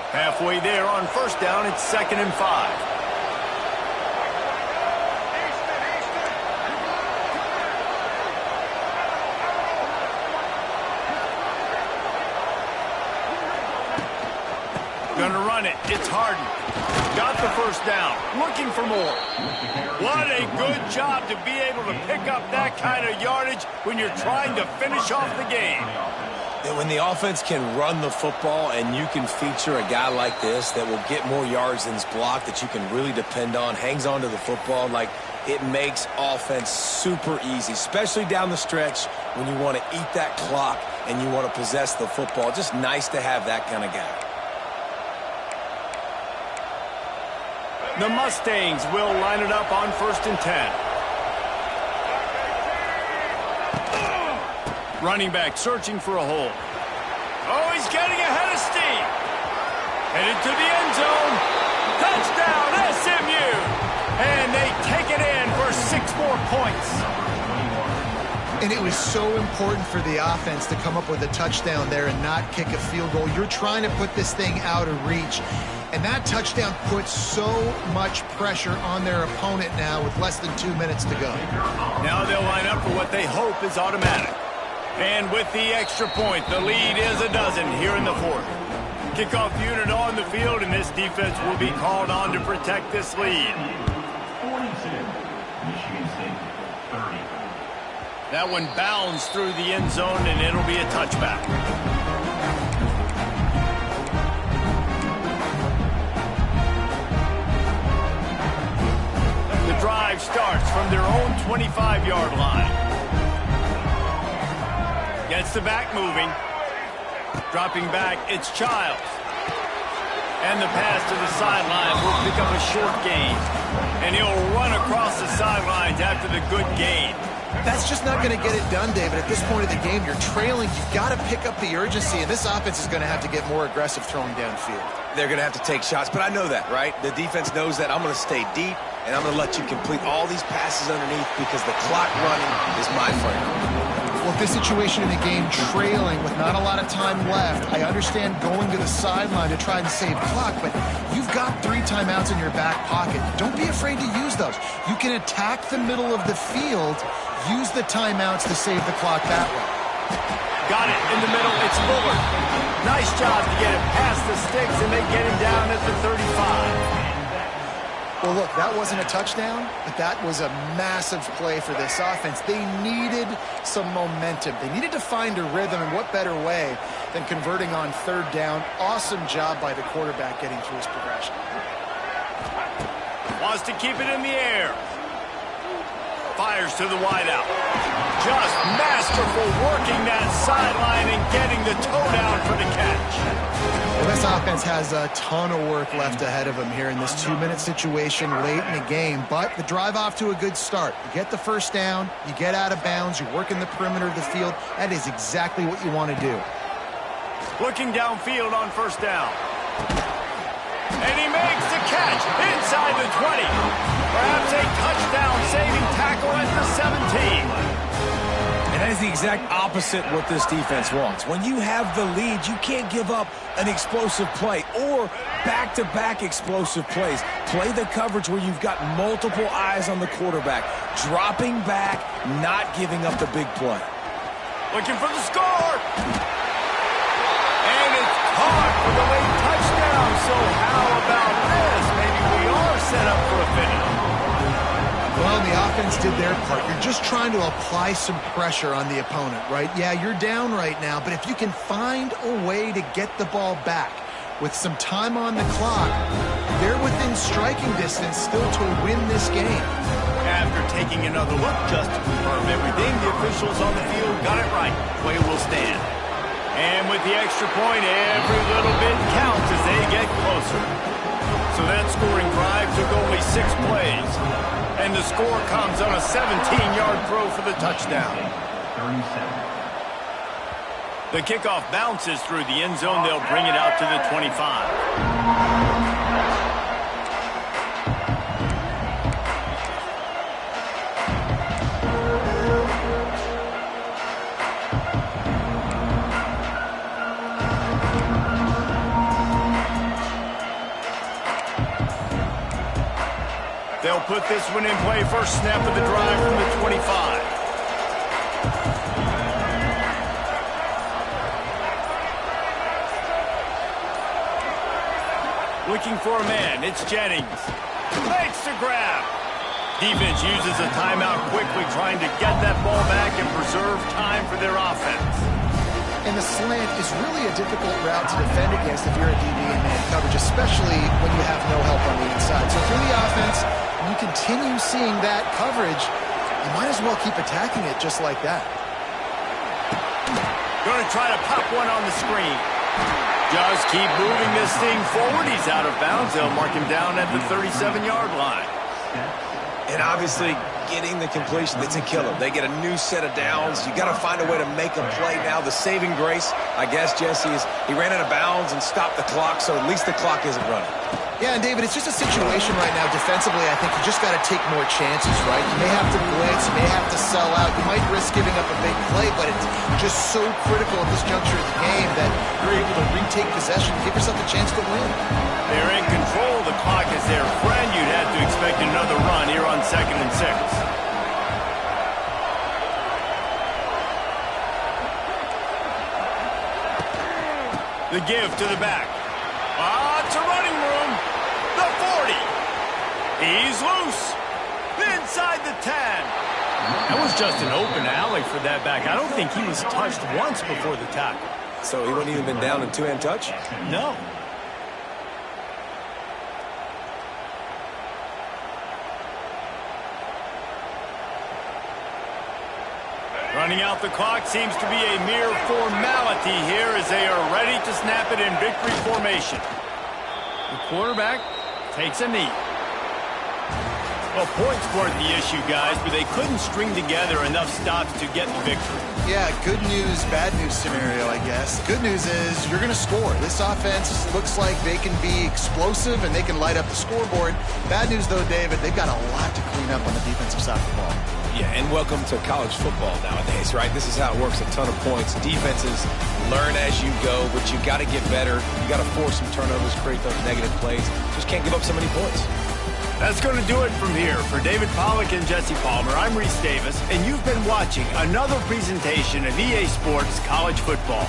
Speaker 1: Halfway there on first down, it's 2nd and 5. Gonna run it. It's Harden. Got the first down. Looking for more. What a good job to be able to pick up that kind of yardage when you're trying to finish off the game.
Speaker 2: And when the offense can run the football and you can feature a guy like this that will get more yards than his block that you can really depend on, hangs on to the football, like it makes offense super easy, especially down the stretch when you want to eat that clock and you want to possess the football. Just nice to have that kind of guy.
Speaker 1: The Mustangs will line it up on 1st and 10. Running back searching for a hole. Oh, he's getting ahead of steam. Headed to the end zone. Touchdown, SMU. And they take it in for 6 more points.
Speaker 3: And it was so important for the offense to come up with a touchdown there and not kick a field goal. You're trying to put this thing out of reach. And that touchdown puts so much pressure on their opponent now with less than 2 minutes to go.
Speaker 1: Now they'll line up for what they hope is automatic. And with the extra point, the lead is a dozen here in the fourth. Kickoff unit on the field, and this defense will be called on to protect this lead.
Speaker 4: 42, Michigan State, 30.
Speaker 1: That one bounds through the end zone, and it'll be a touchback. The drive starts from their own 25-yard line. Gets the back moving. Dropping back, it's Childs. And the pass to the sideline will pick up a short gain. And he'll run across the sidelines after the good gain.
Speaker 3: That's just not going to get it done, David. At this point of the game, you're trailing. You've got to pick up the urgency, and this offense is going to have to get more aggressive throwing downfield.
Speaker 2: They're going to have to take shots, but I know that, right? The defense knows that. I'm going to stay deep, and I'm going to let you complete all these passes underneath because the clock running is my friend.
Speaker 3: Well, this situation in the game, trailing with not a lot of time left, I understand going to the sideline to try and save clock, but you've got 3 timeouts in your back pocket. Don't be afraid to use those. You can attack the middle of the field, use the timeouts to save the clock that way.
Speaker 1: Got it in the middle. It's Bullard. Nice job to get it past the sticks, and they get him down at the 35.
Speaker 3: Well, look, that wasn't a touchdown, but that was a massive play for this offense. They needed some momentum. They needed to find a rhythm, and what better way than converting on 3rd down. Awesome job by the quarterback getting through his progression.
Speaker 1: Wants to keep it in the air. Fires to the wideout. Just masterful working that sideline and getting the toe down for the catch.
Speaker 3: Well, this offense has a ton of work left ahead of them here in this 2-minute situation late in the game, but the drive off to a good start. You get the first down, you get out of bounds, you work in the perimeter of the field. That is exactly what you want to do.
Speaker 1: Looking downfield on 1st down. And he makes the catch inside the 20. Perhaps a touchdown-saving tackle at the 17.
Speaker 2: And that is the exact opposite what this defense wants. When you have the lead, you can't give up an explosive play or back-to-back explosive plays. Play the coverage where you've got multiple eyes on the quarterback, dropping back, not giving up the big play.
Speaker 1: Looking for the score. And it's caught for the late touchdown. So how about this? Maybe we are set up for a finish.
Speaker 3: Well, the offense did their part. You're just trying to apply some pressure on the opponent, right? Yeah, you're down right now, but if you can find a way to get the ball back with some time on the clock, they're within striking distance still to win this game.
Speaker 1: After taking another look just to confirm everything, the officials on the field got it right. Play will stand. And with the extra point, every little bit counts as they get closer. So that scoring drive took only 6 plays. And the score comes on a 17-yard throw for the touchdown.
Speaker 4: 37.
Speaker 1: The kickoff bounces through the end zone. They'll bring it out to the 25. They'll put this one in play. First snap of the drive from the 25. Looking for a man. It's Jennings. Makes the grab. Defense uses a timeout quickly, trying to get that ball back and preserve time for their offense.
Speaker 3: And the slant is really a difficult route to defend against if you're a DB in man coverage, especially when you have no help on the inside. So if you're the offense, you continue seeing that coverage, you might as well keep attacking it just like that.
Speaker 1: Going to try to pop one on the screen. Just keep moving this thing forward. He's out of bounds. They'll mark him down at the 37-yard line.
Speaker 2: And obviously, getting the completion, it's a killer. They get a new set of downs. You got to find a way to make a play now. The saving grace, I guess, Jesse, is he ran out of bounds and stopped the clock, so at least the clock isn't running.
Speaker 3: Yeah, and David, it's just a situation right now defensively. I think you just got to take more chances, right? You may have to blitz, you may have to sell out. You might risk giving up a big play, but it's just so critical at this juncture of the game that you're able to retake possession and give yourself a chance to win.
Speaker 1: They're in control. The clock is their friend. You'd have to expect another run here on 2nd and 6. The give to the back. It's a running room. The 40. He's loose. Inside the 10. That was just an open alley for that back. I don't think he was touched once before the tackle.
Speaker 2: So he wouldn't even been down in two-hand touch?
Speaker 1: No. Running out the clock seems to be a mere formality here as they are ready to snap it in victory formation. The quarterback takes a knee. Well, points weren't the issue, guys, but they couldn't string together enough stops to get the victory.
Speaker 3: Yeah, good news, bad news scenario, I guess. Good news is you're going to score. This offense looks like they can be explosive and they can light up the scoreboard. Bad news, though, David, they've got a lot to clean up on the defensive side of the ball.
Speaker 2: Yeah, and welcome to college football nowadays, right? This is how it works, a ton of points. Defenses learn as you go, but you got to get better. You got to force some turnovers, create those negative plays. Just can't give up so many points.
Speaker 1: That's going to do it from here. For David Pollack and Jesse Palmer, I'm Reese Davis, and you've been watching another presentation of EA Sports College Football.